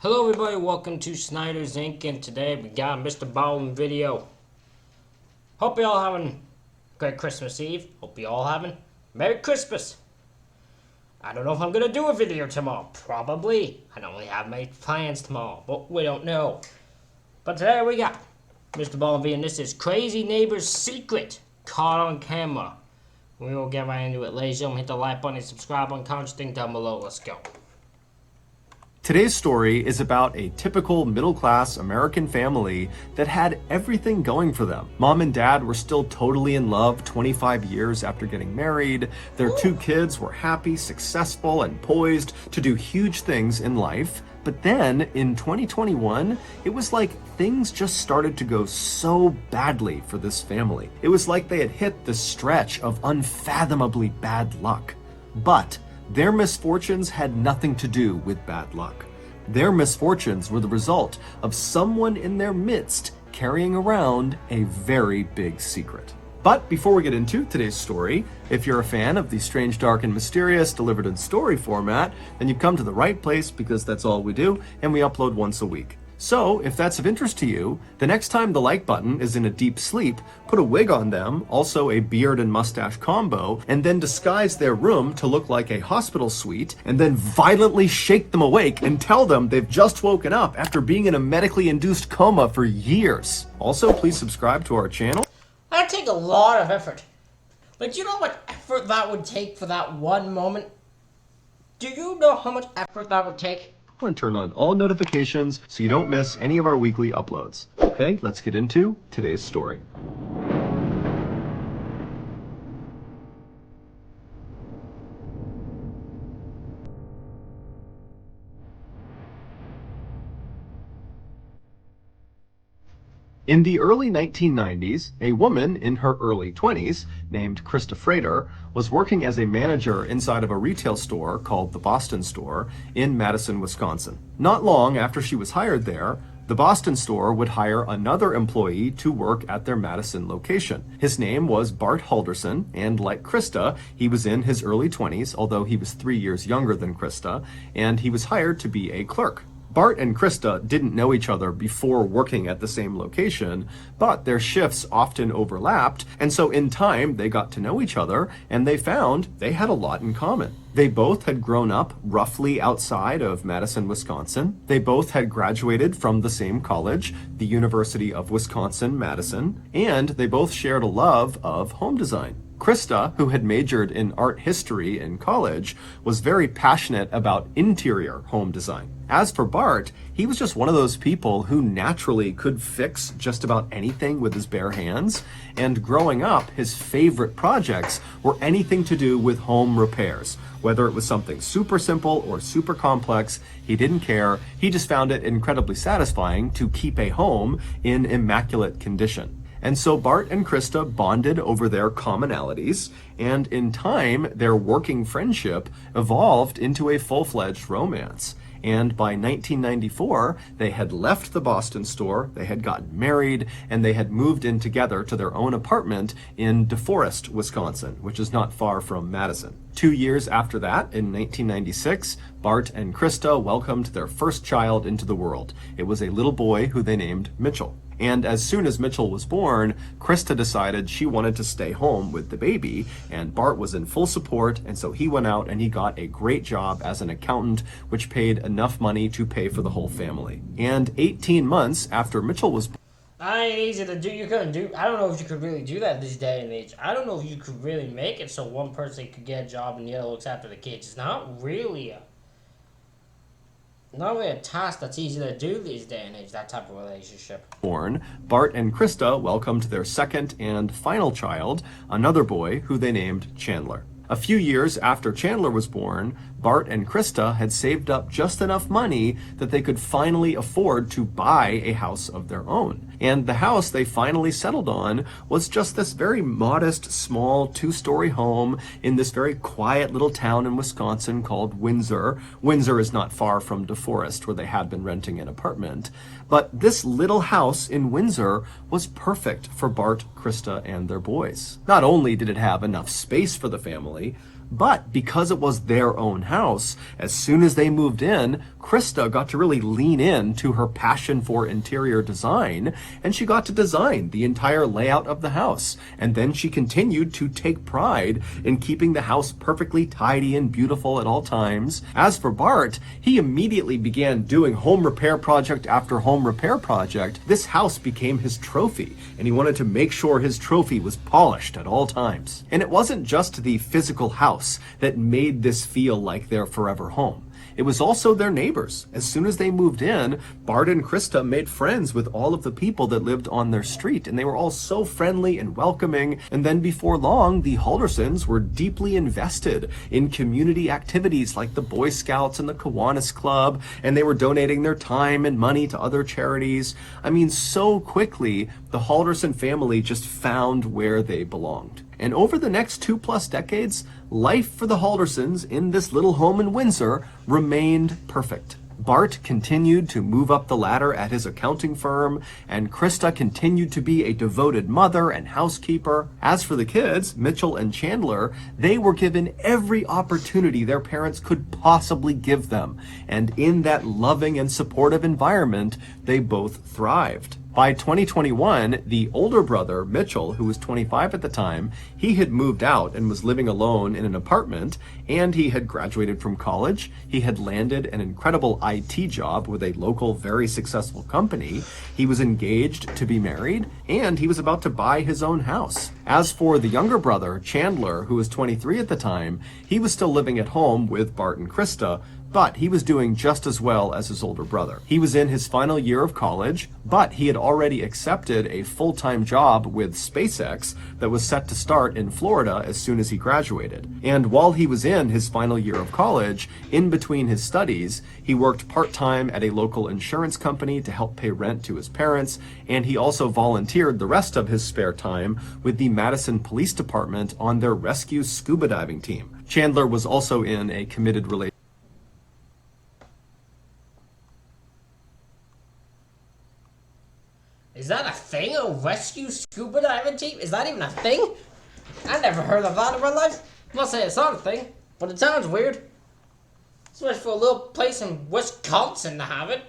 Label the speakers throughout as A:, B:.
A: Hello everybody, welcome to Snyder's Inc. and today we got a MrBallen video. Hope you all having a great Christmas Eve. Hope you all having Merry Christmas. I don't know if I'm gonna do a video tomorrow. Probably. I don't really have many plans tomorrow, but we don't know. But today we got MrBallen video, and this is Crazy Neighbor's Secret caught on camera. We will get right into it, ladies and gentlemen. Hit the like button and subscribe button, comment thing down below. Let's go.
B: Today's story is about a typical middle-class American family that had everything going for them. Mom and dad were still totally in love 25 years after getting married. Their two kids were happy, successful, and poised to do huge things in life. But then, in 2021, it was like things just started to go so badly for this family. It was like they had hit the stretch of unfathomably bad luck. But their misfortunes had nothing to do with bad luck. Their misfortunes were the result of someone in their midst carrying around a very big secret. But before we get into today's story, if you're a fan of the strange, dark, and mysterious delivered in story format, then you've come to the right place because that's all we do, and we upload once a week. So, if that's of interest to you, the next time the like button is in a deep sleep, put a wig on them, also a beard and mustache combo, and then disguise their room to look like a hospital suite, and then violently shake them awake and tell them they've just woken up after being in a medically induced coma for years. Also, please subscribe to our channel.
A: That'd take a lot of effort. But you know how much effort that would take for that one moment? Do you know how much effort that would take?
B: And turn on all notifications so you don't miss any of our weekly uploads. Okay, let's get into today's story. In the early 1990s, a woman in her early 20s, named Krista Frater, was working as a manager inside of a retail store called the Boston Store in Madison, Wisconsin. Not long after she was hired there, the Boston Store would hire another employee to work at their Madison location. His name was Bart Halderson, and like Krista, he was in his early 20s, although he was 3 years younger than Krista, and he was hired to be a clerk. Bart and Krista didn't know each other before working at the same location, but their shifts often overlapped, and so in time they got to know each other, and they found they had a lot in common. They both had grown up roughly outside of Madison, Wisconsin. They both had graduated from the same college, the University of Wisconsin-Madison, and they both shared a love of home design. Krista, who had majored in art history in college, was very passionate about interior home design. As for Bart, he was just one of those people who naturally could fix just about anything with his bare hands, and growing up, his favorite projects were anything to do with home repairs. Whether it was something super simple or super complex, he didn't care. He just found it incredibly satisfying to keep a home in immaculate condition. And so Bart and Krista bonded over their commonalities, and in time, their working friendship evolved into a full-fledged romance. And by 1994, they had left the Boston Store, they had gotten married, and they had moved in together to their own apartment in DeForest, Wisconsin, which is not far from Madison. 2 years after that, in 1996, Bart and Krista welcomed their first child into the world. It was a little boy who they named Mitchell. And as soon as Mitchell was born, Krista decided she wanted to stay home with the baby, and Bart was in full support, and so he went out and he got a great job as an accountant, which paid enough money to pay for the whole family. And 18 months after Mitchell was born,
A: That ain't easy to do. You couldn't do. I don't know if you could really do that this day and age. I don't know if you could really make it so one person could get a job and the other looks after the kids. It's not really a task that's easy to do these day and age, that type of relationship.
B: Bart and Krista welcomed their second and final child, another boy who they named Chandler. A few years after Chandler was born, Bart and Krista had saved up just enough money that they could finally afford to buy a house of their own. And the house they finally settled on was just this very modest, small, two-story home in this very quiet little town in Wisconsin called Windsor. Windsor is not far from DeForest, where they had been renting an apartment. But this little house in Windsor was perfect for Bart, Krista, and their boys. Not only did it have enough space for the family, But because it was their own house, as soon as they moved in, Krista got to really lean in to her passion for interior design, and she got to design the entire layout of the house. And then she continued to take pride in keeping the house perfectly tidy and beautiful at all times. As for Bart, he immediately began doing home repair project after home repair project. This house became his trophy, and he wanted to make sure his trophy was polished at all times. And it wasn't just the physical house that made this feel like their forever home. It was also their neighbors. As soon as they moved in, Bart and Krista made friends with all of the people that lived on their street, and they were all so friendly and welcoming. And then before long, the Haldersons were deeply invested in community activities like the Boy Scouts and the Kiwanis Club, and they were donating their time and money to other charities. I mean, so quickly, the Halderson family just found where they belonged. And over the next 2+ decades, life for the Haldersons in this little home in Windsor remained perfect. Bart continued to move up the ladder at his accounting firm, and Krista continued to be a devoted mother and housekeeper. As for the kids, Mitchell and Chandler, they were given every opportunity their parents could possibly give them. And in that loving and supportive environment, they both thrived. By 2021, the older brother, Mitchell, who was 25 at the time, he had moved out and was living alone in an apartment, and he had graduated from college. He had landed an incredible IT job with a local, very successful company. He was engaged to be married, and he was about to buy his own house. As for the younger brother, Chandler, who was 23 at the time, he was still living at home with Bart and Krista, but he was doing just as well as his older brother. He was in his final year of college, but he had already accepted a full-time job with SpaceX that was set to start in Florida as soon as he graduated. And while he was in his final year of college, in between his studies, he worked part-time at a local insurance company to help pay rent to his parents, and he also volunteered the rest of his spare time with the Madison Police Department on their rescue scuba diving team. Chandler was also in a committed relationship.
A: Is that a thing? A rescue scuba diving team? Is that even a thing? I never heard of that in my life. I must say it's not a thing, but it sounds weird. Especially for a little place in Wisconsin to have it.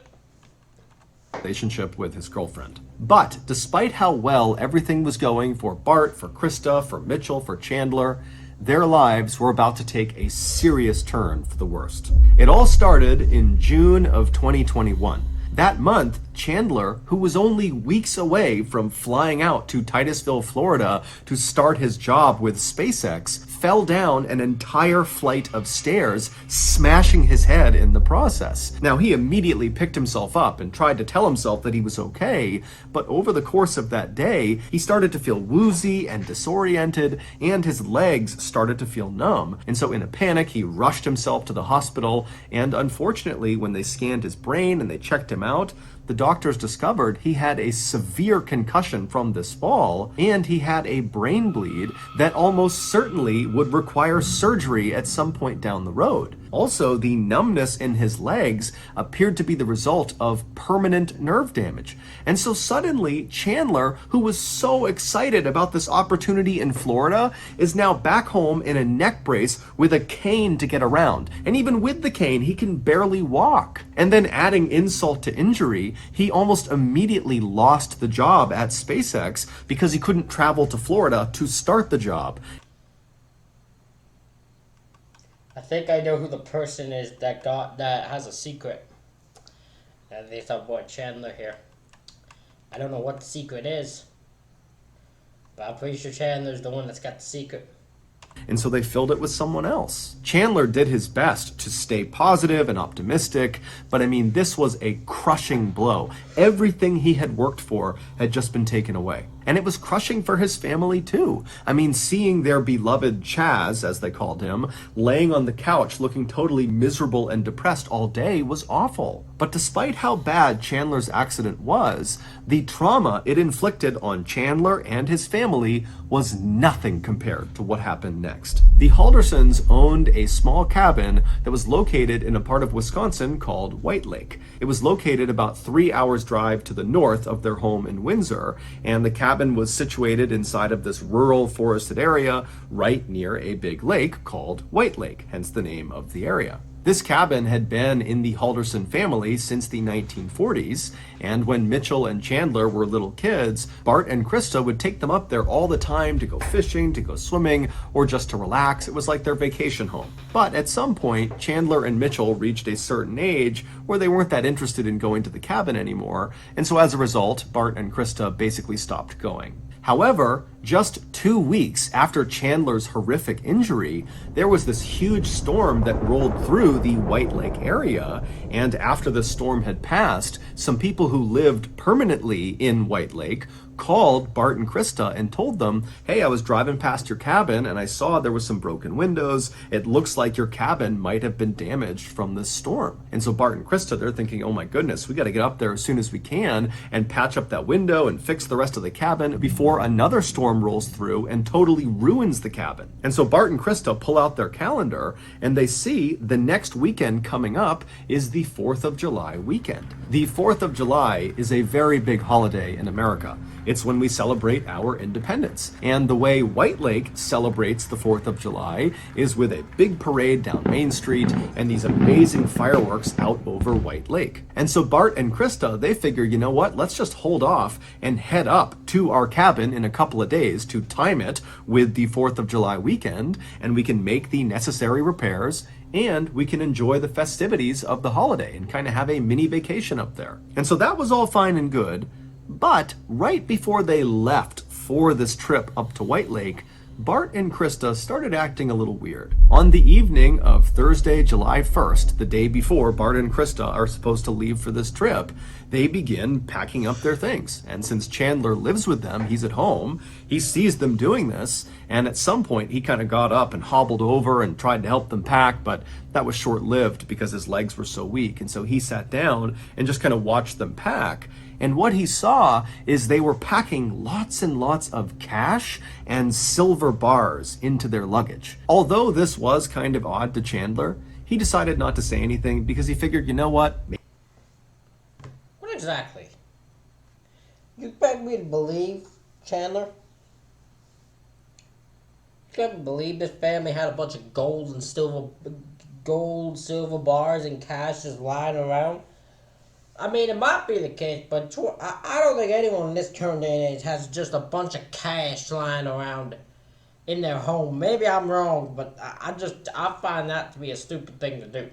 B: Relationship with his girlfriend. But despite how well everything was going for Bart, for Krista, for Mitchell, for Chandler, their lives were about to take a serious turn for the worst. It all started in June of 2021. That month, Chandler, who was only weeks away from flying out to Titusville, Florida to start his job with SpaceX, fell down an entire flight of stairs, smashing his head in the process. Now, he immediately picked himself up and tried to tell himself that he was okay, but over the course of that day, he started to feel woozy and disoriented, and his legs started to feel numb. And so in a panic, he rushed himself to the hospital, and unfortunately, when they scanned his brain and they checked him out, the doctors discovered he had a severe concussion from this fall, and he had a brain bleed that almost certainly would require surgery at some point down the road. Also, the numbness in his legs appeared to be the result of permanent nerve damage. And so suddenly, Chandler, who was so excited about this opportunity in Florida, is now back home in a neck brace with a cane to get around. And even with the cane, he can barely walk. And then adding insult to injury, he almost immediately lost the job at SpaceX because he couldn't travel to Florida to start the job.
A: I think I know who the person is that has a secret. And they talk about Chandler here. I don't know what the secret is, but I'm pretty sure Chandler's the one that's got the secret.
B: And so they filled it with someone else. Chandler did his best to stay positive and optimistic, but I mean, this was a crushing blow. Everything he had worked for had just been taken away. And it was crushing for his family too. I mean, seeing their beloved Chaz, as they called him, laying on the couch looking totally miserable and depressed all day was awful. But despite how bad Chandler's accident was, the trauma it inflicted on Chandler and his family was nothing compared to what happened next. The Haldersons owned a small cabin that was located in a part of Wisconsin called White Lake. It was located about 3 hours drive to the north of their home in Windsor, and the cabin cabin was situated inside of this rural forested area right near a big lake called White Lake, hence the name of the area. This cabin had been in the Halderson family since the 1940s, and when Mitchell and Chandler were little kids, Bart and Krista would take them up there all the time to go fishing, to go swimming, or just to relax. It was like their vacation home. But at some point, Chandler and Mitchell reached a certain age where they weren't that interested in going to the cabin anymore, and so as a result, Bart and Krista basically stopped going. However, just 2 weeks after Chandler's horrific injury, there was this huge storm that rolled through the White Lake area. And after the storm had passed, some people who lived permanently in White Lake called Bart and Krista and told them, hey, I was driving past your cabin and I saw there was some broken windows. It looks like your cabin might have been damaged from this storm. And so Bart and Krista, they're thinking, oh my goodness, we got to get up there as soon as we can and patch up that window and fix the rest of the cabin before another storm rolls through and totally ruins the cabin. And so Bart and Krista pull out their calendar and they see the next weekend coming up is the 4th of July weekend. The 4th of July is a very big holiday in America. It's when we celebrate our independence. And the way White Lake celebrates the 4th of July is with a big parade down Main Street and these amazing fireworks out over White Lake. And so Bart and Krista, they figure, you know what, let's just hold off and head up to our cabin in a couple of days to time it with the 4th of July weekend, and we can make the necessary repairs and we can enjoy the festivities of the holiday and kind of have a mini vacation up there. And so that was all fine and good. But right before they left for this trip up to White Lake, Bart and Krista started acting a little weird. On the evening of Thursday, July 1st, the day before Bart and Krista are supposed to leave for this trip, they begin packing up their things. And since Chandler lives with them, he's at home, he sees them doing this, and at some point he kind of got up and hobbled over and tried to help them pack, but that was short-lived because his legs were so weak. And so he sat down and just kind of watched them pack. And what he saw is they were packing lots and lots of cash and silver bars into their luggage. Although this was kind of odd to Chandler, he decided not to say anything because he figured, you know what?
A: What exactly? You expect me to believe, Chandler? You expect me to believe this family had a bunch of gold, silver bars, and cash just lying around? I mean, it might be the case, but I don't think anyone in this current day and age has just a bunch of cash lying around in their home. Maybe I'm wrong, but I find that to be a stupid thing to do.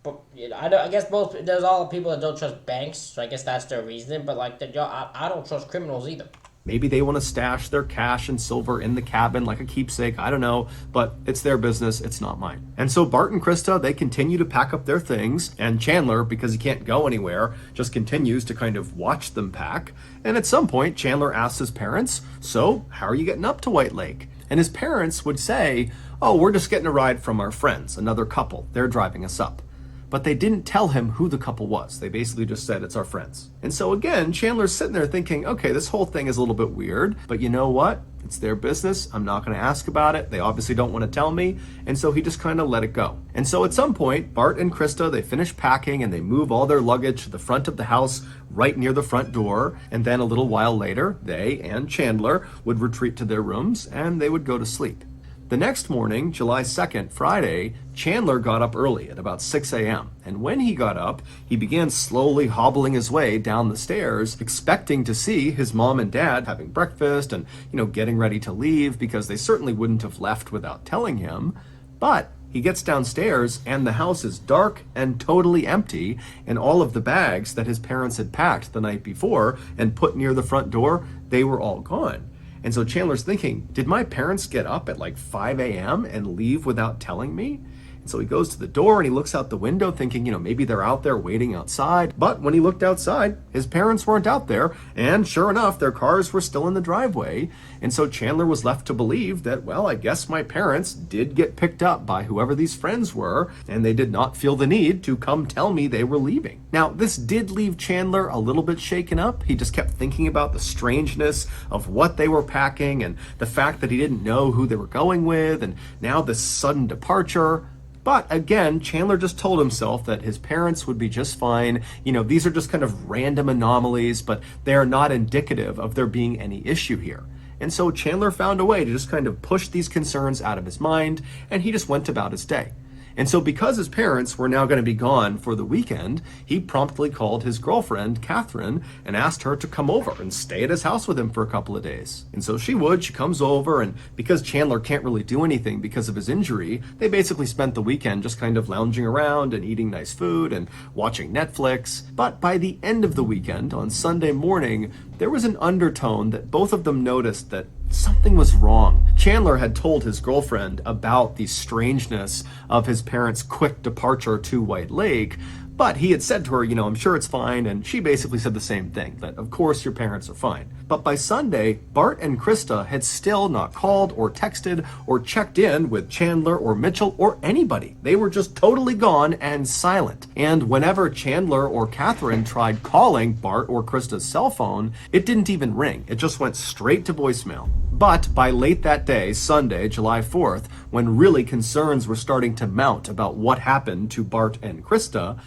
A: But you know, I guess there's all the people that don't trust banks, so I guess that's their reasoning. But like, I don't trust criminals either.
B: Maybe they want to stash their cash and silver in the cabin like a keepsake. I don't know, but it's their business. It's not mine. And so Bart and Krista, they continue to pack up their things, and Chandler, because he can't go anywhere, just continues to kind of watch them pack. And at some point, Chandler asks his parents, so how are you getting up to White Lake? And his parents would say, oh, we're just getting a ride from our friends, another couple. They're driving us up. But they didn't tell him who the couple was. They basically just said, it's our friends. And so again, Chandler's sitting there thinking, okay, this whole thing is a little bit weird, but you know what? It's their business. I'm not going to ask about it. They obviously don't want to tell me. And so he just kind of let it go. And so at some point, Bart and Krista, they finish packing and they move all their luggage to the front of the house right near the front door. And then a little while later, they and Chandler would retreat to their rooms and they would go to sleep. The next morning, July 2nd, Friday, Chandler got up early at about 6 a.m. And when he got up, he began slowly hobbling his way down the stairs, expecting to see his mom and dad having breakfast and, getting ready to leave because they certainly wouldn't have left without telling him. But he gets downstairs and the house is dark and totally empty, and all of the bags that his parents had packed the night before and put near the front door, they were all gone. And so Chandler's thinking, did my parents get up at like 5 a.m. and leave without telling me? And so he goes to the door and he looks out the window thinking, maybe they're out there waiting outside. But when he looked outside, his parents weren't out there. And sure enough, their cars were still in the driveway. And so Chandler was left to believe that, well, I guess my parents did get picked up by whoever these friends were, and they did not feel the need to come tell me they were leaving. Now, this did leave Chandler a little bit shaken up. He just kept thinking about the strangeness of what they were packing and the fact that he didn't know who they were going with, and now this sudden departure. But again, Chandler just told himself that his parents would be just fine. These are just kind of random anomalies, but they are not indicative of there being any issue here. And so Chandler found a way to just kind of push these concerns out of his mind, and he just went about his day. And so because his parents were now going to be gone for the weekend, he promptly called his girlfriend, Catherine, and asked her to come over and stay at his house with him for a couple of days. And so she comes over, and because Chandler can't really do anything because of his injury, they basically spent the weekend just kind of lounging around and eating nice food and watching Netflix. But by the end of the weekend, on Sunday morning, there was an undertone that both of them noticed that something was wrong. Chandler had told his girlfriend about the strangeness of his parents' quick departure to White Lake, but he had said to her, I'm sure it's fine, and she basically said the same thing, that of course your parents are fine. But by Sunday, Bart and Krista had still not called or texted or checked in with Chandler or Mitchell or anybody. They were just totally gone and silent. And whenever Chandler or Catherine tried calling Bart or Krista's cell phone, it didn't even ring. It just went straight to voicemail. But by late that day, Sunday, July 4th, when really concerns were starting to mount about what happened to Bart and Krista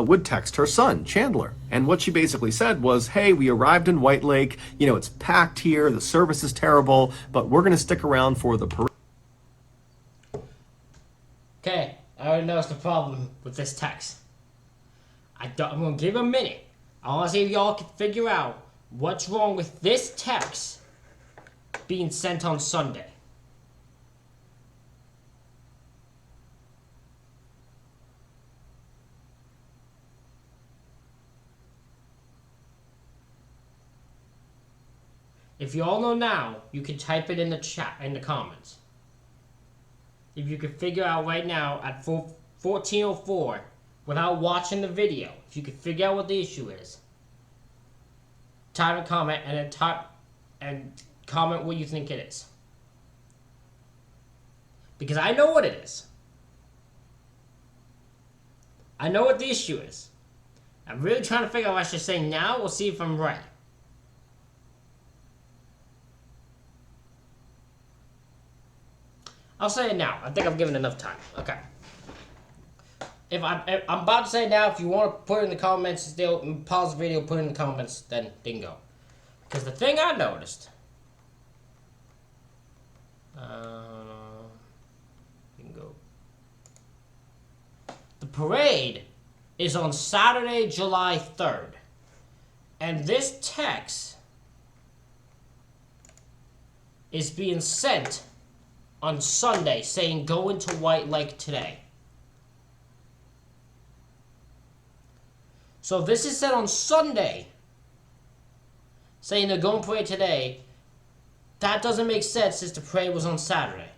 B: would text her son, Chandler. And what she basically said was, hey, we arrived in White Lake. It's packed here. The service is terrible, but we're going to stick around for the parade.
A: Okay, I already noticed the problem with this text. I'm going to give it a minute. I want to see if y'all can figure out what's wrong with this text being sent on Sunday. If you all know now, you can type it in the chat, in the comments. If you can figure out right now at 14:04, without watching the video, if you can figure out what the issue is, type a comment and comment what you think it is. Because I know what it is. I know what the issue is. I'm really trying to figure out what I should say now. We'll see if I'm right. I'll say it now. I think I've given enough time. Okay. If I'm about to say it now, if you want to put it in the comments, still pause the video, put it in the comments, then go. Because the thing I noticed, go. The parade is on Saturday, July 3rd, and this text is being sent on Sunday saying go into White Lake today. So if this is said on Sunday saying they're going to parade today, that doesn't make sense since the parade was on Saturday.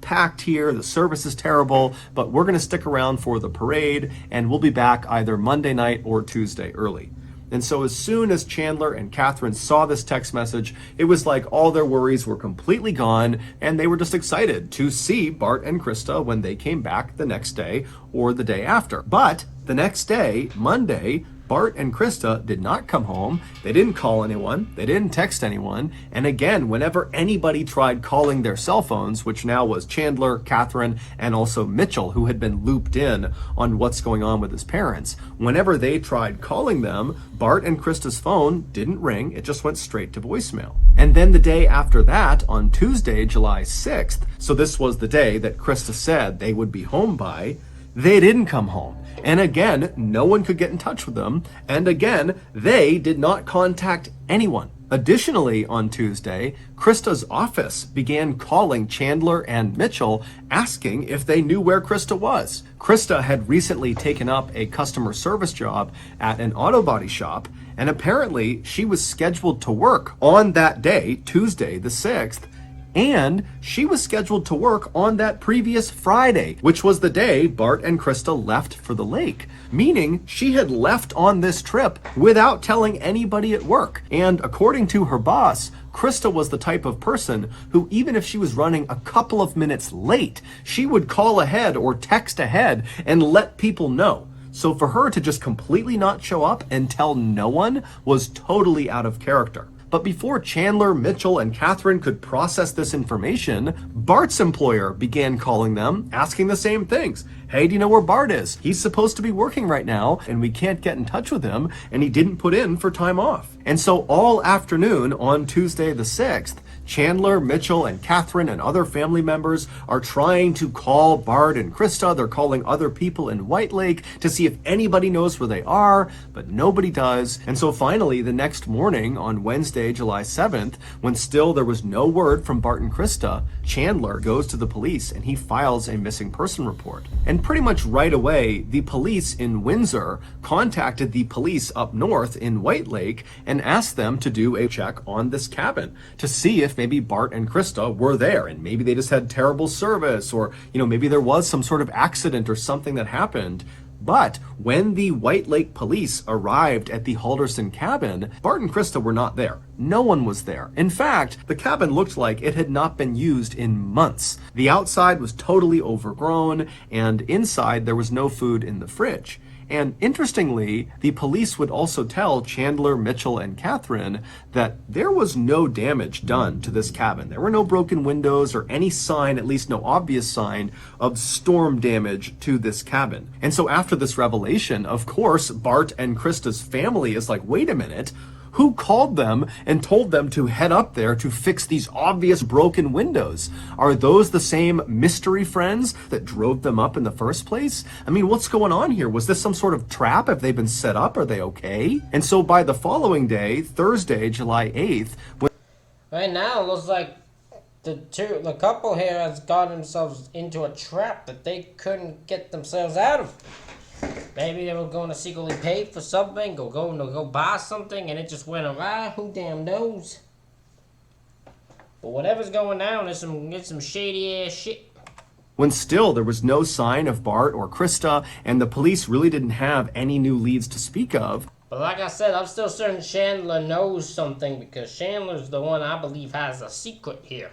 B: Packed here, the service is terrible, but we're going to stick around for the parade, and we'll be back either Monday night or Tuesday early. And so as soon as Chandler and Catherine saw this text message, it was like all their worries were completely gone, and they were just excited to see Bart and Krista when they came back the next day or the day after. But the next day, Monday, Bart and Krista did not come home. They didn't call anyone. They didn't text anyone. And again, whenever anybody tried calling their cell phones, which now was Chandler, Catherine, and also Mitchell, who had been looped in on what's going on with his parents, whenever they tried calling them, Bart and Krista's phone didn't ring. It just went straight to voicemail. And then the day after that, on Tuesday, July 6th, so this was the day that Krista said they would be home by, they didn't come home. And again, no one could get in touch with them. And again, they did not contact anyone. Additionally, on Tuesday, Krista's office began calling Chandler and Mitchell, asking if they knew where Krista was. Krista had recently taken up a customer service job at an auto body shop, and apparently she was scheduled to work on that day, Tuesday the 6th, and she was scheduled to work on that previous Friday, which was the day Bart and Krista left for the lake, meaning she had left on this trip without telling anybody at work. And according to her boss, Krista was the type of person who, even if she was running a couple of minutes late, she would call ahead or text ahead and let people know. So for her to just completely not show up and tell no one was totally out of character. But before Chandler, Mitchell, and Catherine could process this information, Bart's employer began calling them, asking the same things. Hey, do you know where Bart is? He's supposed to be working right now, and we can't get in touch with him, and he didn't put in for time off. And so all afternoon on Tuesday the 6th, Chandler, Mitchell, and Catherine and other family members are trying to call Bart and Krista. They're calling other people in White Lake to see if anybody knows where they are, but nobody does. And so finally, the next morning on Wednesday, July 7th, when still there was no word from Bart and Krista, Chandler goes to the police and he files a missing person report. And pretty much right away, the police in Windsor contacted the police up north in White Lake and asked them to do a check on this cabin to see if maybe Bart and Krista were there, and maybe they just had terrible service, or maybe there was some sort of accident or something that happened. But when the White Lake police arrived at the Halderson cabin, Bart and Krista were not there. No one was there. In fact, the cabin looked like it had not been used in months. The outside was totally overgrown, and inside there was no food in the fridge. And interestingly, the police would also tell Chandler, Mitchell, and Catherine that there was no damage done to this cabin. There were no broken windows or any sign, at least no obvious sign, of storm damage to this cabin. And so after this revelation, of course, Bart and Krista's family is like, wait a minute, who called them and told them to head up there to fix these obvious broken windows? Are those the same mystery friends that drove them up in the first place? I mean, what's going on here? Was this some sort of trap? Have they been set up? Are they okay? And so by the following day, Thursday, July 8th, when
A: Right now, it looks like the couple here has got themselves into a trap that they couldn't get themselves out of. Maybe they were going to secretly pay for something, or going to go buy something, and it just went awry. Who damn knows? But whatever's going down is some shady ass shit.
B: when still there was no sign of Bart or Krista, and the police really didn't have any new leads to speak of.
A: But like I said, I'm still certain Chandler knows something, because Chandler's the one I believe has a secret here.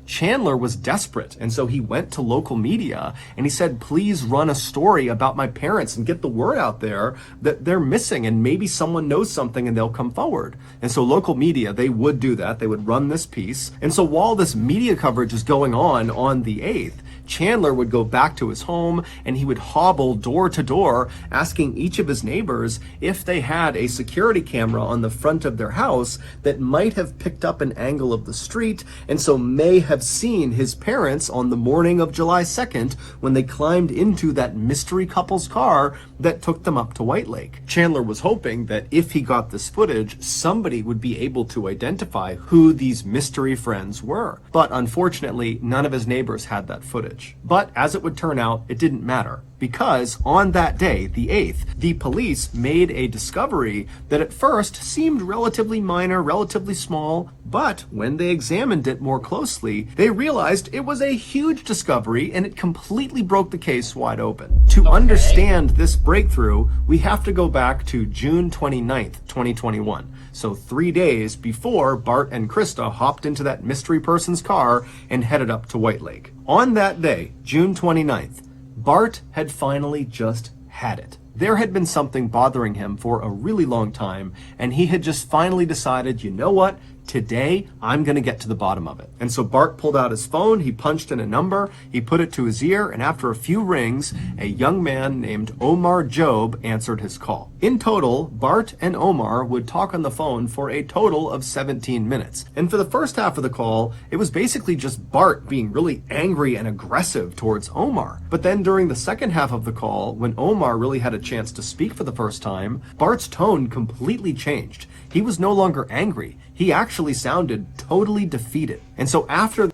B: Chandler was desperate, and so he went to local media and he said, please run a story about my parents and get the word out there that they're missing, and maybe someone knows something and they'll come forward. And so local media, they would do that. They would run this piece. And so while this media coverage is going on the 8th, Chandler would go back to his home and he would hobble door to door asking each of his neighbors if they had a security camera on the front of their house that might have picked up an angle of the street, and so may have seen his parents on the morning of July 2nd when they climbed into that mystery couple's car that took them up to White Lake. Chandler was hoping that if he got this footage, somebody would be able to identify who these mystery friends were. But unfortunately, none of his neighbors had that footage. But as it would turn out, it didn't matter, because on that day, the 8th, the police made a discovery that at first seemed relatively minor, relatively small, but when they examined it more closely, they realized it was a huge discovery and it completely broke the case wide open. To understand this breakthrough, we have to go back to June 29th, 2021. So 3 days before Bart and Krista hopped into that mystery person's car and headed up to White Lake. On that day, June 29th, Bart had finally just had it. There had been something bothering him for a really long time, and he had just finally decided, you know what? Today, I'm going to get to the bottom of it. And so Bart pulled out his phone, he punched in a number, he put it to his ear, and after a few rings, a young man named Omar Job answered his call. In total, Bart and Omar would talk on the phone for a total of 17 minutes. And for the first half of the call, it was basically just Bart being really angry and aggressive towards Omar. But then during the second half of the call, when Omar really had a chance to speak for the first time, Bart's tone completely changed. He was no longer angry. He actually sounded totally defeated. And so after...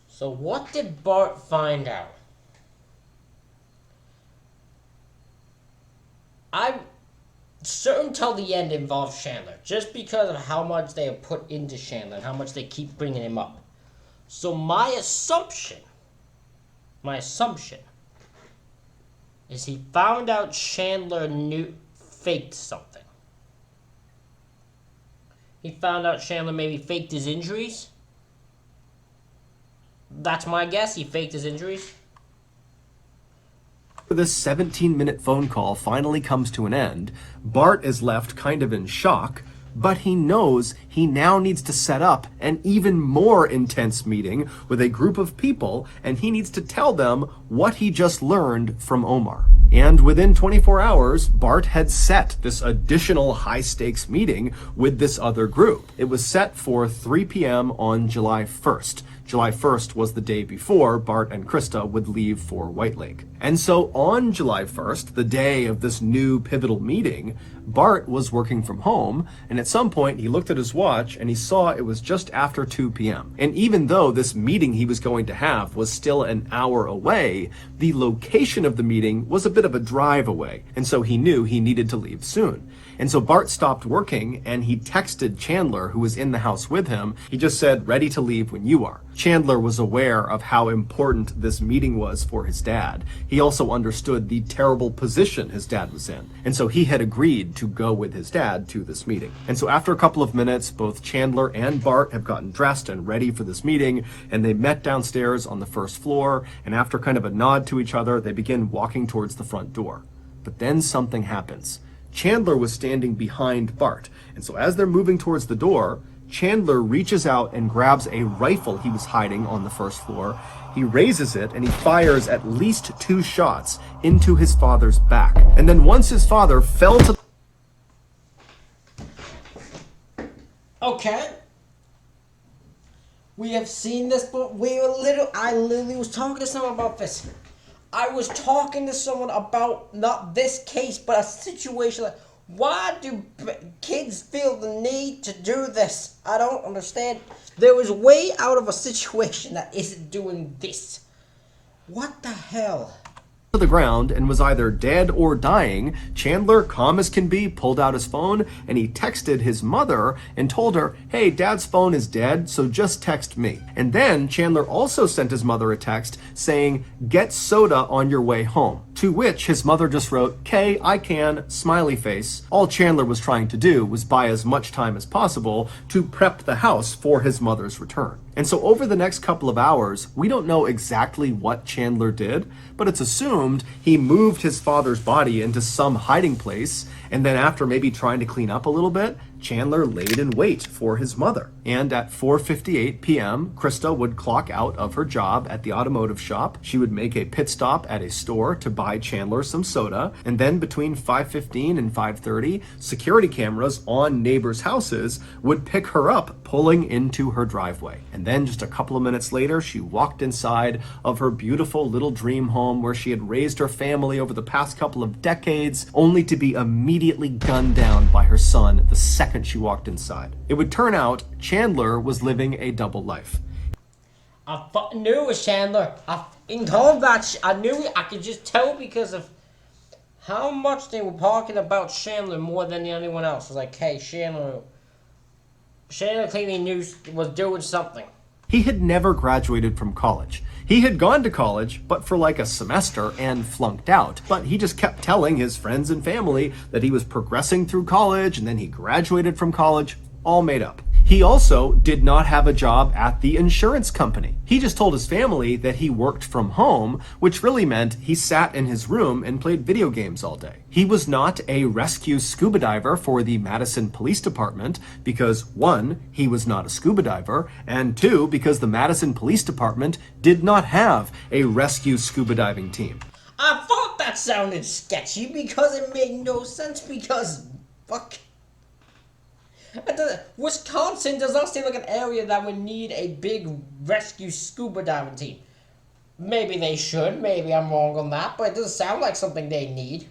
A: So what did Bart find out? I'm certain till the end involves Chandler, just because of how much they have put into Chandler and how much they keep bringing him up. So my assumption is he found out Chandler faked something. He found out Chandler maybe faked his injuries. That's my guess. He faked his injuries.
B: This 17-minute phone call finally comes to an end. Bart is left kind of in shock, but he knows he now needs to set up an even more intense meeting with a group of people, and he needs to tell them what he just learned from Omar. And within 24 hours, Bart had set this additional high-stakes meeting with this other group. It was set for 3 p.m. on July 1st. July 1st was the day before Bart and Krista would leave for White Lake. And so on July 1st, the day of this new pivotal meeting, Bart was working from home, and at some point he looked at his watch and he saw it was just after 2 p.m. And even though this meeting he was going to have was still an hour away, the location of the meeting was a bit of a drive away, and so he knew he needed to leave soon. And so Bart stopped working and he texted Chandler, who was in the house with him. He just said, "Ready to leave when you are." Chandler was aware of how important this meeting was for his dad. He also understood the terrible position his dad was in. And so he had agreed to go with his dad to this meeting. And so after a couple of minutes, both Chandler and Bart have gotten dressed and ready for this meeting, and they met downstairs on the first floor, and after kind of a nod to each other, they begin walking towards the front door. But then something happens. Chandler was standing behind Bart, and so as they're moving towards the door, Chandler reaches out and grabs a rifle he was hiding on the first floor. He raises it and he fires at least 2 shots into his father's back. And then once his father fell to...
A: Okay. We have seen this, but I literally was talking to someone about this. I was talking to someone about not this case, but a situation like, why do kids feel the need to do this? I don't understand. There was way out of a situation that isn't doing this. What the hell?
B: To the ground and was either dead or dying. Chandler, calm as can be, pulled out his phone and he texted his mother and told her, "Hey, Dad's phone is dead, so just text me." And then Chandler also sent his mother a text saying, "Get soda on your way home." To which his mother just wrote, "K, I can," smiley face. All Chandler was trying to do was buy as much time as possible to prep the house for his mother's return. And so over the next couple of hours, we don't know exactly what Chandler did, but it's assumed he moved his father's body into some hiding place, and then after maybe trying to clean up a little bit, Chandler laid in wait for his mother. And at 4:58 p.m., Krista would clock out of her job at the automotive shop. She would make a pit stop at a store to buy Chandler some soda. And then between 5:15 and 5:30, security cameras on neighbors' houses would pick her up pulling into her driveway. And then just a couple of minutes later, she walked inside of her beautiful little dream home where she had raised her family over the past couple of decades, only to be immediately gunned down by her son the second she walked inside. It would turn out Chandler was living a double life.
A: I fucking knew it was Chandler. I fucking told that. I knew it. I could just tell because of how much they were talking about Chandler more than anyone else. It was like, hey, Chandler clearly knew was doing something.
B: He had never graduated from college. He had gone to college, but for like a semester and flunked out. But he just kept telling his friends and family that he was progressing through college and then he graduated from college, all made up. He also did not have a job at the insurance company. He just told his family that he worked from home, which really meant he sat in his room and played video games all day. He was not a rescue scuba diver for the Madison Police Department because 1, he was not a scuba diver, and 2, because the Madison Police Department did not have a rescue scuba diving team.
A: I thought that sounded sketchy because it made no sense because, fuck. Wisconsin does not seem like an area that would need a big rescue scuba diving team. Maybe they should, maybe I'm wrong on that, but it doesn't sound like something they need.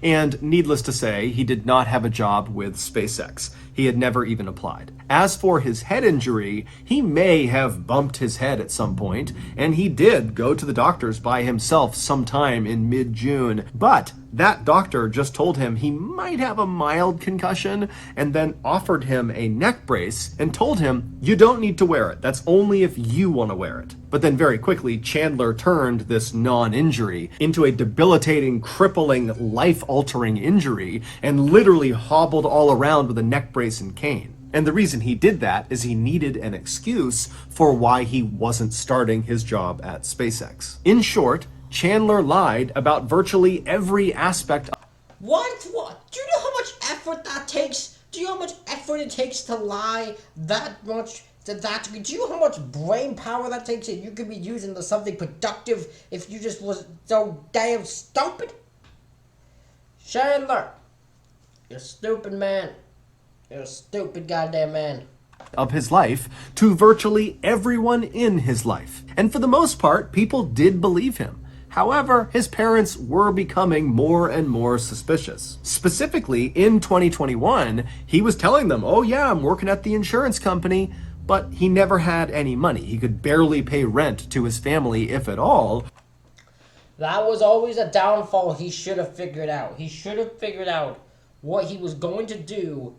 B: And needless to say, he did not have a job with SpaceX. He had never even applied. As for his head injury, he may have bumped his head at some point, and he did go to the doctors by himself sometime in mid-June, but that doctor just told him he might have a mild concussion and then offered him a neck brace and told him, "You don't need to wear it. That's only if you want to wear it." But then very quickly, Chandler turned this non-injury into a debilitating, crippling, life-altering injury and literally hobbled all around with a neck brace and cane. And the reason he did that is he needed an excuse for why he wasn't starting his job at SpaceX. In short, Chandler lied about virtually every aspect.
A: What? Do you know how much effort that takes? Do you know how much effort it takes to lie that much? Do you know how much brain power that takes? And you could be using to something productive if you just was so damn stupid. Chandler, you're a stupid man. You're a stupid goddamn man.
B: Of his life to virtually everyone in his life. And for the most part, people did believe him. However, his parents were becoming more and more suspicious. Specifically, in 2021, he was telling them, oh yeah, I'm working at the insurance company, but he never had any money. He could barely pay rent to his family, if at all.
A: That was always a downfall he should have figured out. He should have figured out what he was going to do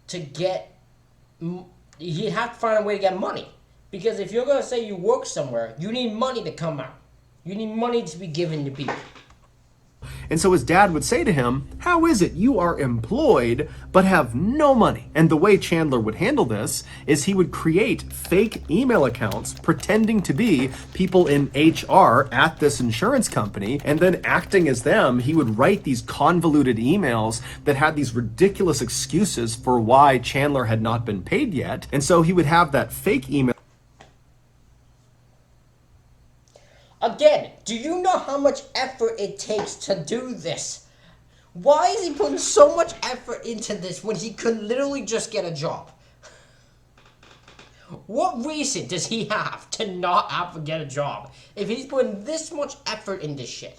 A: to get... He'd have to find a way to get money. Because if you're going to say you work somewhere, you need money to come out. You need money to be given to people.
B: And so his dad would say to him, how is it you are employed but have no money? And the way Chandler would handle this is he would create fake email accounts pretending to be people in HR at this insurance company, and then acting as them, he would write these convoluted emails that had these ridiculous excuses for why Chandler had not been paid yet. And so he would have that fake email.
A: Again, do you know how much effort it takes to do this? Why is he putting so much effort into this when he could literally just get a job? What reason does he have to not have to get a job if he's putting this much effort into shit?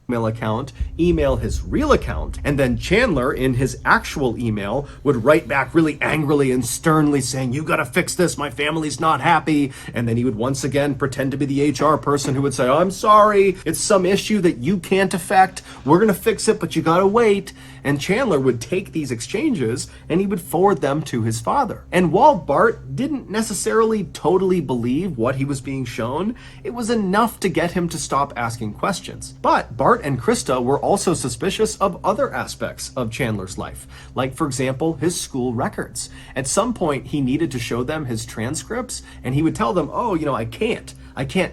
B: Email account, email his real account, and then Chandler in his actual email would write back really angrily and sternly saying, you gotta fix this, my family's not happy. And then he would once again pretend to be the HR person who would say, I'm sorry, it's some issue that you can't affect, we're gonna fix it, but you gotta wait. And Chandler would take these exchanges and he would forward them to his father. And while Bart didn't necessarily totally believe what he was being shown, it was enough to get him to stop asking questions. But Bart and Krista were also suspicious of other aspects of Chandler's life, like, for example, his school records. At some point, he needed to show them his transcripts, and he would tell them, oh, I can't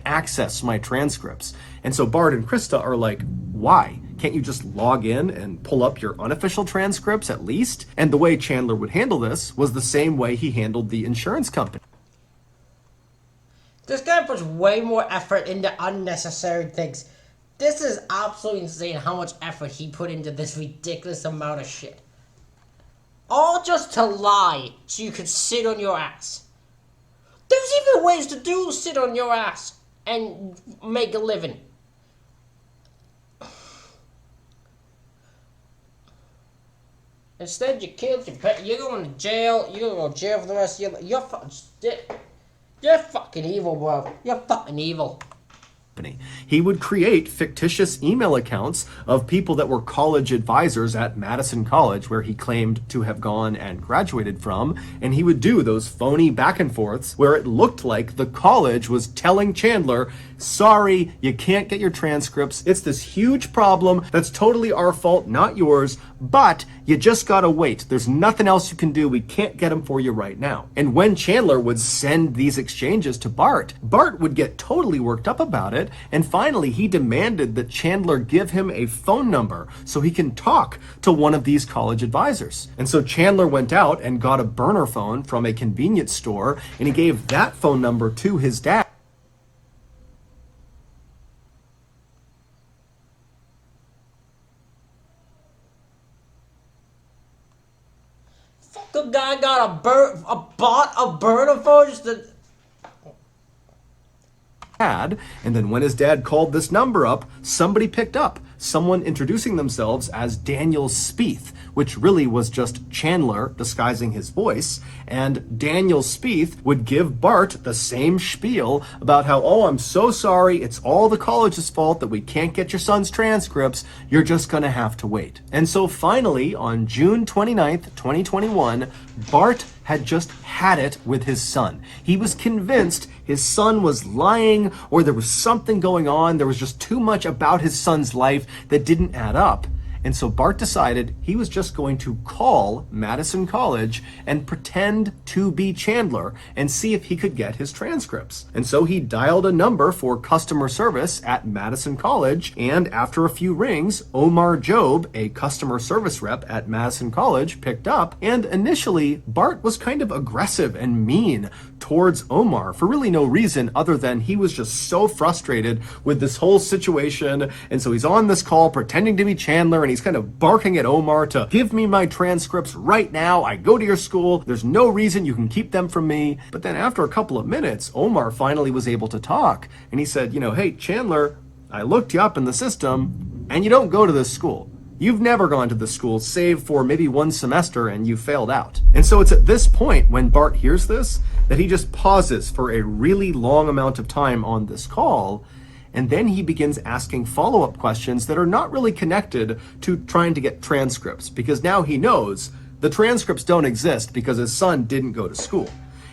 B: access my transcripts. And so Bart and Krista are like, why? Can't you just log in and pull up your unofficial transcripts at least? And the way Chandler would handle this was the same way he handled the insurance company.
A: This guy puts way more effort into unnecessary things. This is absolutely insane how much effort he put into this ridiculous amount of shit. All just to lie so you could sit on your ass. There's even ways to do sit on your ass and make a living. Instead, you killed your pet. You're going to jail. You're going to go to jail for the rest of your life. You're fucking evil, bro. You're fucking evil.
B: He would create fictitious email accounts of people that were college advisors at Madison College, where he claimed to have gone and graduated from, and he would do those phony back and forths where it looked like the college was telling Chandler, sorry, you can't get your transcripts. It's this huge problem that's totally our fault, not yours, but you just gotta wait. There's nothing else you can do. We can't get them for you right now. And when Chandler would send these exchanges to Bart, Bart would get totally worked up about it, and finally he demanded that Chandler give him a phone number so he can talk to one of these college advisors. And so Chandler went out and got a burner phone from a convenience store, and he gave that phone number to his dad.
A: The guy bought a burner phone just to...
B: And then when his dad called this number up, somebody picked up, someone introducing themselves as Daniel Spieth, which really was just Chandler disguising his voice. And Daniel Spieth would give Bart the same spiel about how, oh, I'm so sorry, it's all the college's fault that we can't get your son's transcripts, you're just gonna have to wait. And so finally, on June 29th, 2021, Bart had just had it with his son. He was convinced his son was lying, or there was something going on. There was just too much about his son's life that didn't add up. And so Bart decided he was just going to call Madison College and pretend to be Chandler and see if he could get his transcripts. And so he dialed a number for customer service at Madison College, and after a few rings, Omar Job, a customer service rep at Madison College, picked up, and initially Bart was kind of aggressive and mean towards Omar for really no reason other than he was just so frustrated with this whole situation. And so he's on this call pretending to be Chandler, and he's kind of barking at Omar to give me my transcripts right now. I go to your school. There's no reason you can keep them from me. But then after a couple of minutes, Omar finally was able to talk, and he said, hey, Chandler, I looked you up in the system, and you don't go to this school. You've never gone to this school, save for maybe one semester, and you failed out. And so it's at this point when Bart hears this that he just pauses for a really long amount of time on this call, and then he begins asking follow-up questions that are not really connected to trying to get transcripts, because now he knows the transcripts don't exist because his son didn't go to school.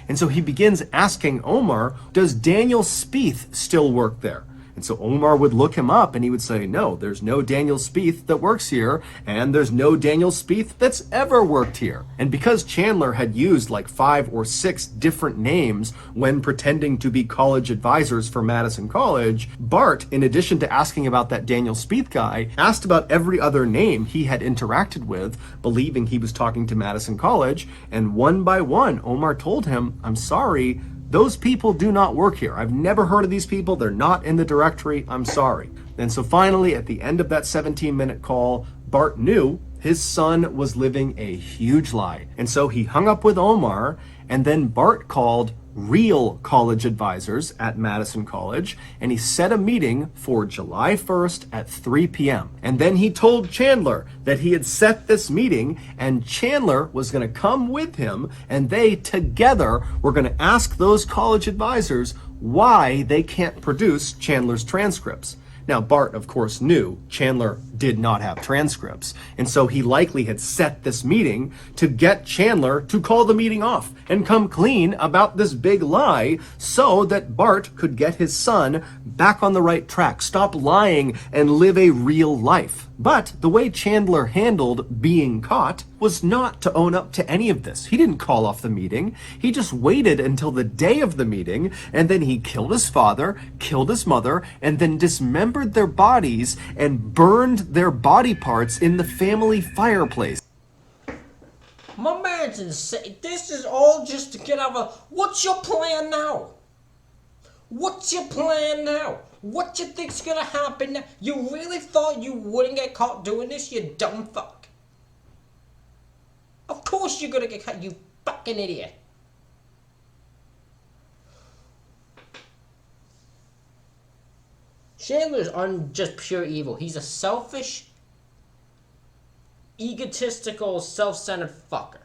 B: And so he begins asking Omar, does Daniel Spieth still work there? And so Omar would look him up and he would say, no, there's no Daniel Spieth that works here, and there's no Daniel Spieth that's ever worked here. And because Chandler had used like 5 or 6 different names when pretending to be college advisors for Madison College, Bart, in addition to asking about that Daniel Spieth guy, asked about every other name he had interacted with, believing he was talking to Madison College, and one by one, Omar told him, I'm sorry, those people do not work here. I've never heard of these people. They're not in the directory. I'm sorry. And so finally, at the end of that 17-minute call, Bart knew his son was living a huge lie. And so he hung up with Omar, and then Bart called real college advisors at Madison College, and he set a meeting for July 1st at 3 p.m. And then he told Chandler that he had set this meeting, and Chandler was going to come with him, and they together were going to ask those college advisors why they can't produce Chandler's transcripts. Now, Bart, of course, knew Chandler did not have transcripts, and so he likely had set this meeting to get Chandler to call the meeting off and come clean about this big lie so that Bart could get his son back on the right track, stop lying, and live a real life. But the way Chandler handled being caught was not to own up to any of this. He didn't call off the meeting. He just waited until the day of the meeting, and then he killed his father, killed his mother, and then dismembered their bodies and burned their body parts in the family fireplace.
A: My man's insane. This is all just to get out of. What's your plan now? What's your plan now? What you think's gonna happen now? You really thought you wouldn't get caught doing this, you dumb fuck? Of course you're gonna get caught, you fucking idiot. Chandler's just pure evil. He's a selfish, egotistical, self-centered fucker.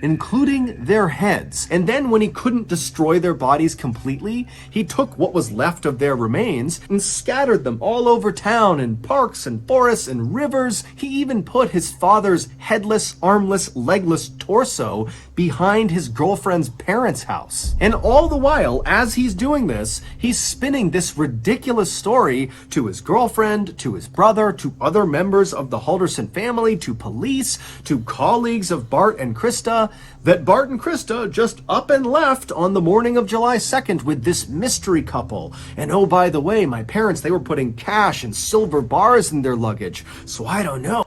B: Including their heads. And then when he couldn't destroy their bodies completely, he took what was left of their remains and scattered them all over town in parks and forests and rivers. He even put his father's headless, armless, legless torso behind his girlfriend's parents' house. And all the while, as he's doing this, he's spinning this ridiculous story to his girlfriend, to his brother, to other members of the Halderson family, to police, to colleagues of Bart and Krista, that Bart and Krista just up and left on the morning of July 2nd with this mystery couple. And oh, by the way, my parents, they were putting cash and silver bars in their luggage, so I don't know.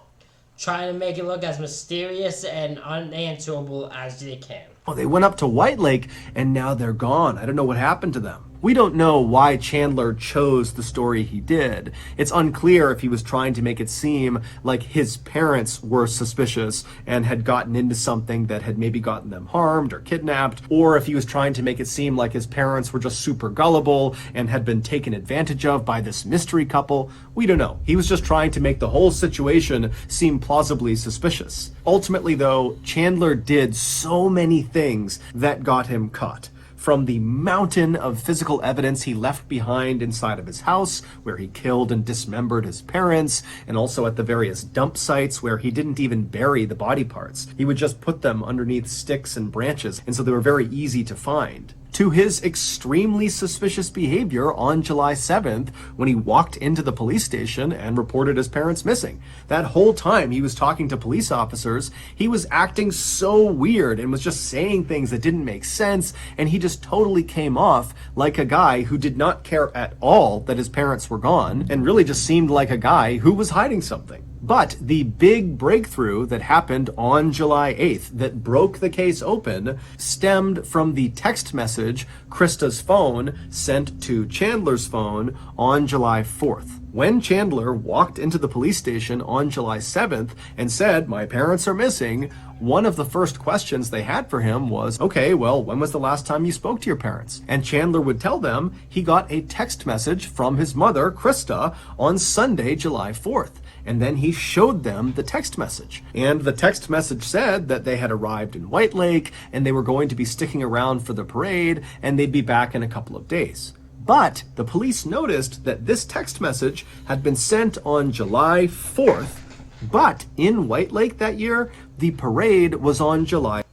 A: Trying to make it look as mysterious and unanswerable as they can.
B: Oh, they went up to White Lake and now they're gone. I don't know what happened to them. We don't know why Chandler chose the story he did. It's unclear if he was trying to make it seem like his parents were suspicious and had gotten into something that had maybe gotten them harmed or kidnapped, or if he was trying to make it seem like his parents were just super gullible and had been taken advantage of by this mystery couple. We don't know. He was just trying to make the whole situation seem plausibly suspicious. Ultimately, though, Chandler did so many things that got him caught. From the mountain of physical evidence he left behind inside of his house, where he killed and dismembered his parents, and also at the various dump sites where he didn't even bury the body parts. He would just put them underneath sticks and branches, and so they were very easy to find. to his extremely suspicious behavior on July 7th when he walked into the police station and reported his parents missing. That whole time he was talking to police officers, he was acting so weird and was just saying things that didn't make sense, and he just totally came off like a guy who did not care at all that his parents were gone and really just seemed like a guy who was hiding something. But the big breakthrough that happened on July 8th that broke the case open stemmed from the text message Krista's phone sent to Chandler's phone on July 4th. When Chandler walked into the police station on July 7th and said, "My parents are missing," one of the first questions they had for him was, "Okay, well, when was the last time you spoke to your parents?" And Chandler would tell them he got a text message from his mother, Krista, on Sunday, July 4th. And then he showed them the text message. And the text message said that they had arrived in White Lake and they were going to be sticking around for the parade and they'd be back in a couple of days. But the police noticed that this text message had been sent on July 4th, but in White Lake that year, the parade was on July.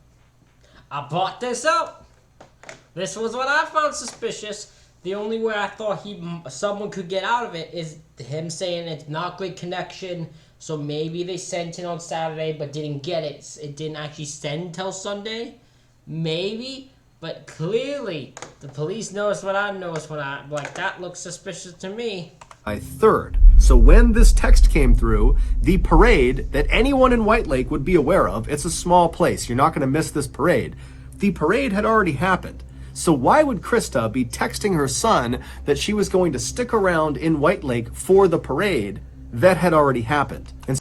A: I brought this up. This was what I found suspicious. The only way I thought someone could get out of it is him saying it's not good connection, so maybe they sent it on Saturday but didn't get it. It didn't actually send till Sunday. Maybe. But clearly, the police noticed what I noticed when that looks suspicious to me.
B: July 3rd. So when this text came through, the parade that anyone in White Lake would be aware of, it's a small place, you're not going to miss this parade. The parade had already happened. So why would Krista be texting her son that she was going to stick around in White Lake for the parade that had already happened? And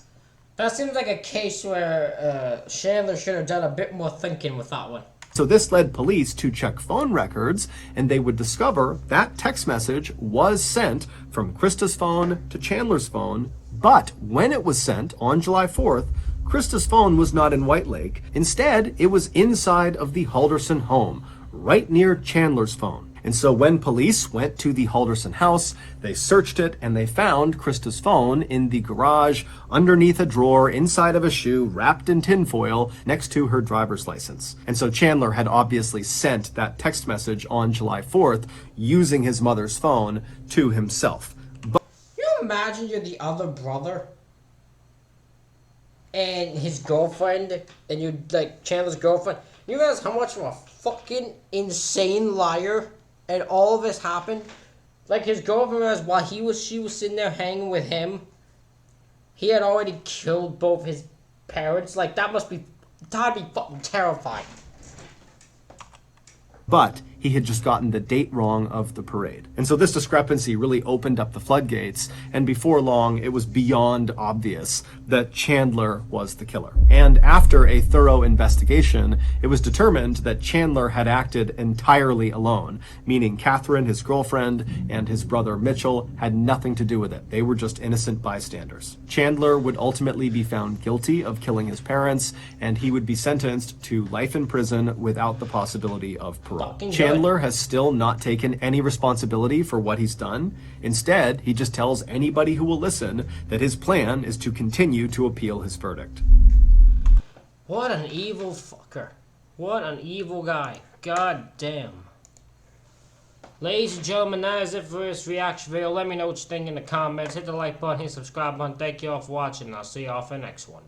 A: that seems like a case where Chandler should have done a bit more thinking with that one.
B: so this led police to check phone records, and they would discover that text message was sent from Krista's phone to Chandler's phone, but when it was sent on July 4th, Krista's phone was not in White Lake. Instead, it was inside of the Halderson home, right near Chandler's phone. And so when police went to the Halderson house, they searched it and they found Krista's phone in the garage underneath a drawer inside of a shoe wrapped in tinfoil next to her driver's license. And so Chandler had obviously sent that text message on July 4th using his mother's phone to himself.
A: Can you imagine you're the other brother and his girlfriend, and you're like Chandler's girlfriend? You realize how much of a fucking insane liar and all of this happened? Like, his girlfriend was, while she was sitting there hanging with him, he had already killed both his parents. Like, that'd be fucking terrifying.
B: But he had just gotten the date wrong of the parade. And so this discrepancy really opened up the floodgates, and before long, it was beyond obvious that Chandler was the killer. And after a thorough investigation, it was determined that Chandler had acted entirely alone, meaning Catherine, his girlfriend, and his brother Mitchell had nothing to do with it. They were just innocent bystanders. Chandler would ultimately be found guilty of killing his parents, and he would be sentenced to life in prison without the possibility of parole. Chandler has still not taken any responsibility for what he's done. Instead, he just tells anybody who will listen that his plan is to continue to appeal his verdict.
A: What an evil fucker. What an evil guy. God damn. Ladies and gentlemen, that is it for this reaction video. Let me know what you think in the comments. Hit the like button, hit the subscribe button. Thank you all for watching, and I'll see you all for the next one.